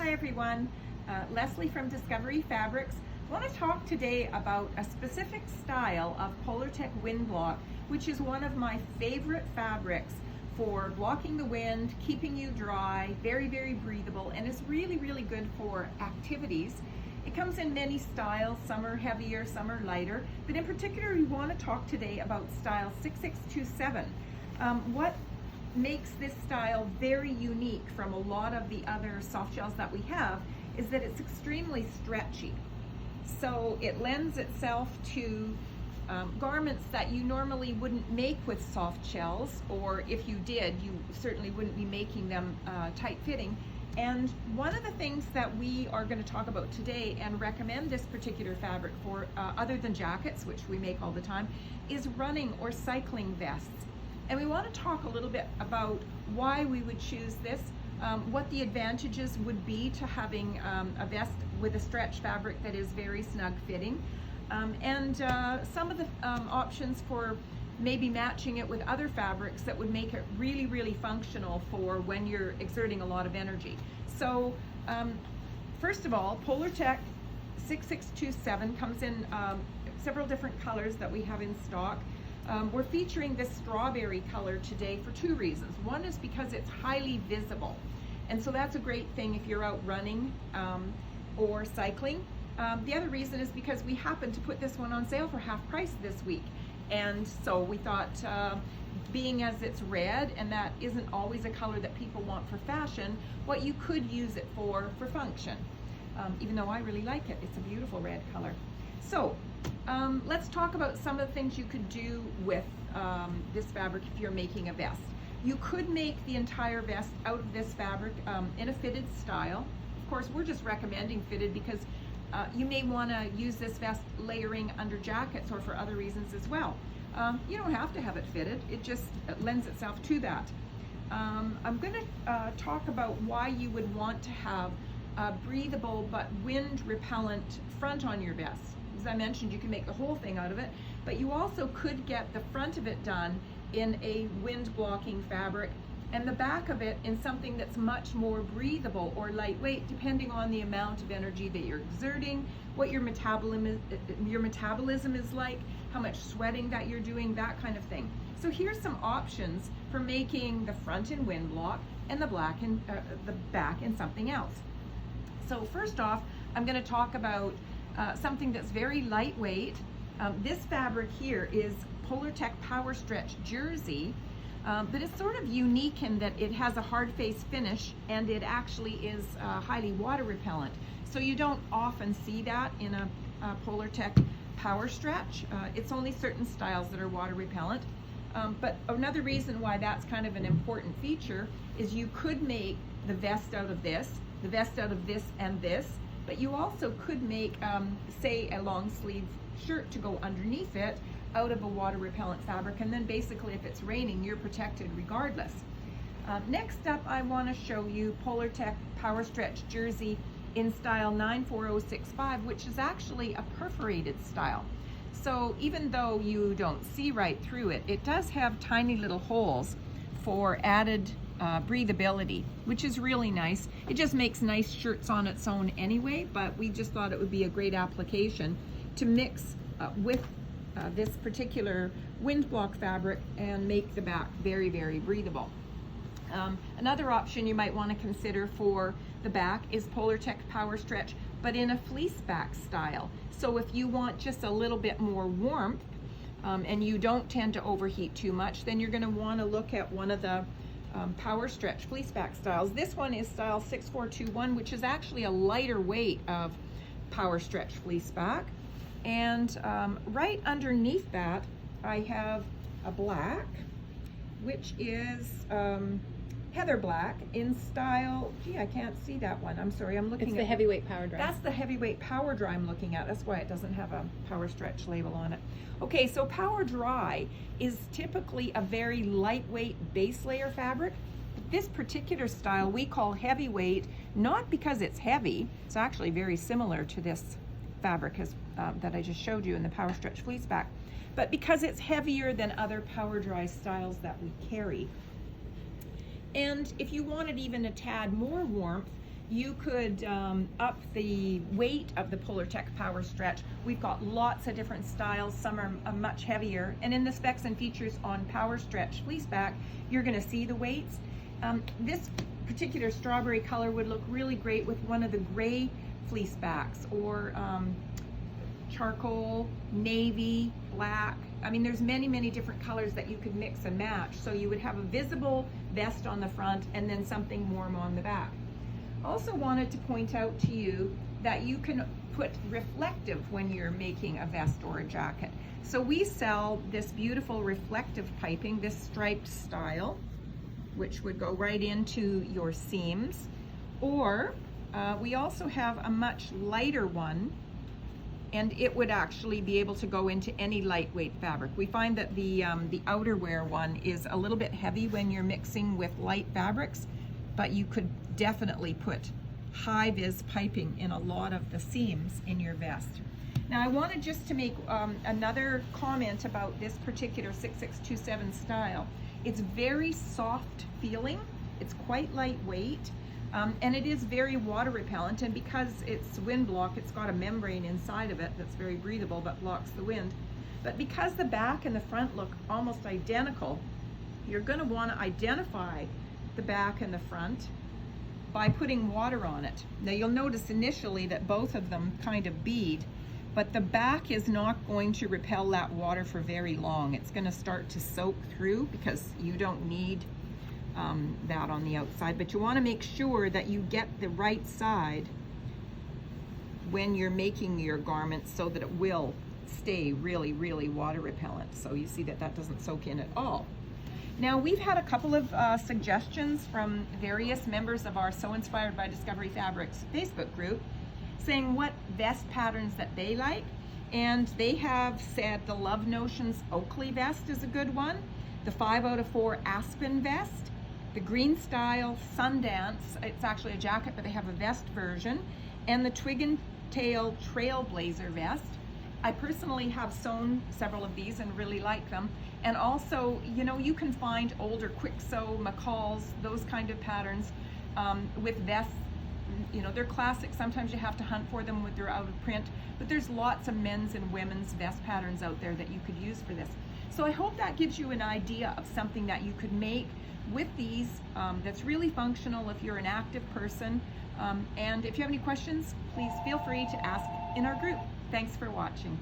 Hi everyone, Leslie from Discovery Fabrics. I want to talk today about a specific style of Polartec wind block, which is one of my favorite fabrics for blocking the wind, keeping you dry, very, very breathable, and it's really, really good for activities. It comes in many styles, some are heavier, some are lighter, but in particular we want to talk today about style 6627. What makes this style very unique from a lot of the other soft shells that we have is that it's extremely stretchy. So it lends itself to garments that you normally wouldn't make with soft shells, or if you did, you certainly wouldn't be making them tight fitting. And one of the things that we are going to talk about today and recommend this particular fabric for, other than jackets, which we make all the time, is running or cycling vests. And we want to talk a little bit about why we would choose this, what the advantages would be to having a vest with a stretch fabric that is very snug fitting, and some of the options for maybe matching it with other fabrics that would make it really, really functional for when you're exerting a lot of energy. So first of all, Polartec 6627 comes in several different colors that we have in stock. We're featuring this strawberry color today for two reasons. One is because it's highly visible, and so that's a great thing if you're out running or cycling. The other reason is because we happen to put this one on sale for half price this week, and so we thought, being as it's red, and that isn't always a color that people want for fashion, what you could use it for function. Even though I really like it, it's a beautiful red color. So let's talk about some of the things you could do with this fabric if you're making a vest. You could make the entire vest out of this fabric in a fitted style. Of course, we're just recommending fitted because you may want to use this vest layering under jackets or for other reasons as well. You don't have to have it fitted, it just lends itself to that. I'm going to talk about why you would want to have a breathable but wind repellent front on your vest. As I mentioned, you can make the whole thing out of it, but you also could get the front of it done in a wind blocking fabric and the back of it in something that's much more breathable or lightweight, depending on the amount of energy that you're exerting, what your metabolism is like, how much sweating that you're doing, that kind of thing. So here's some options for making the front in wind block and the back in something else. So first off, I'm going to talk about something that's very lightweight. This fabric here is Polartec Power Stretch Jersey, but it's sort of unique in that it has a hard face finish and it actually is highly water repellent. So you don't often see that in a Polartec Power Stretch. It's only certain styles that are water repellent. But another reason why that's kind of an important feature is you could make the vest out of this, the vest out of this and this, but you also could make, say, a long sleeve shirt to go underneath it out of a water repellent fabric, and then basically if it's raining, you're protected regardless. Next up, I want to show you Polartec Power Stretch Jersey in style 94065, which is actually a perforated style. So even though you don't see right through it, it does have tiny little holes for added breathability, which is really nice. It just makes nice shirts on its own anyway, but we just thought it would be a great application to mix with this particular wind block fabric and make the back very, very breathable. Another option you might want to consider for the back is Polartec Power Stretch, but in a fleece back style. So if you want just a little bit more warmth and you don't tend to overheat too much, then you're going to want to look at one of the Power Stretch fleece back styles. This one is style 6421, which is actually a lighter weight of Power Stretch fleece back. And right underneath that, I have a black, which is heather black in style, gee, I can't see that one. I'm sorry, I'm looking at... It's the heavyweight power dry. That's the heavyweight power dry I'm looking at. That's why it doesn't have a Power Stretch label on it. Okay, so power dry is typically a very lightweight base layer fabric. This particular style we call heavyweight, not because it's heavy. It's actually very similar to this fabric that I just showed you in the Power Stretch fleece back, but because it's heavier than other power dry styles that we carry. And if you wanted even a tad more warmth, You could up the weight of the Polartec Power Stretch. We've got lots of different styles. Some are much heavier. And in the specs and features on Power Stretch fleece back, you're gonna see the weights. This particular strawberry color would look really great with one of the gray fleece backs, or charcoal, navy, black. I mean, there's many different colors that you could mix and match. So you would have a visible vest on the front and then something warm on the back. Also wanted to point out to you that you can put reflective when you're making a vest or a jacket. So we sell this beautiful reflective piping, this striped style, which would go right into your seams. Or we also have a much lighter one, and it would actually be able to go into any lightweight fabric. We find that the outerwear one is a little bit heavy when you're mixing with light fabrics, but you could definitely put high-vis piping in a lot of the seams in your vest. Now I wanted just to make another comment about this particular 6627 style. It's very soft feeling, it's quite lightweight, and it is very water repellent, and because it's wind block, it's got a membrane inside of it that's very breathable but blocks the wind. But because the back and the front look almost identical, you're going to want to identify the back and the front by putting water on it. Now you'll notice initially that both of them kind of bead, but the back is not going to repel that water for very long. It's going to start to soak through because you don't need that on the outside, but you want to make sure that you get the right side when you're making your garments so that it will stay really water repellent. So you see that that doesn't soak in at all. Now we've had a couple of suggestions from various members of our So Inspired by Discovery Fabrics Facebook group saying what vest patterns that they like, and they have said the Love Notions Oakley vest is a good one, the 5 out of 4 Aspen Vest, the Greenstyle Sundance, it's actually a jacket but they have a vest version, and the Twig and Tail Trailblazer vest. I personally have sewn several of these and really like them. And also, you know, you can find older quick sew McCalls, those kind of patterns with vests. You know, they're classic. Sometimes you have to hunt for them when they're out of print, but there's lots of men's and women's vest patterns out there that you could use for this. So I hope that gives you an idea of something that you could make with these that's really functional if you're an active person. And if you have any questions, please feel free to ask in our group. Thanks for watching.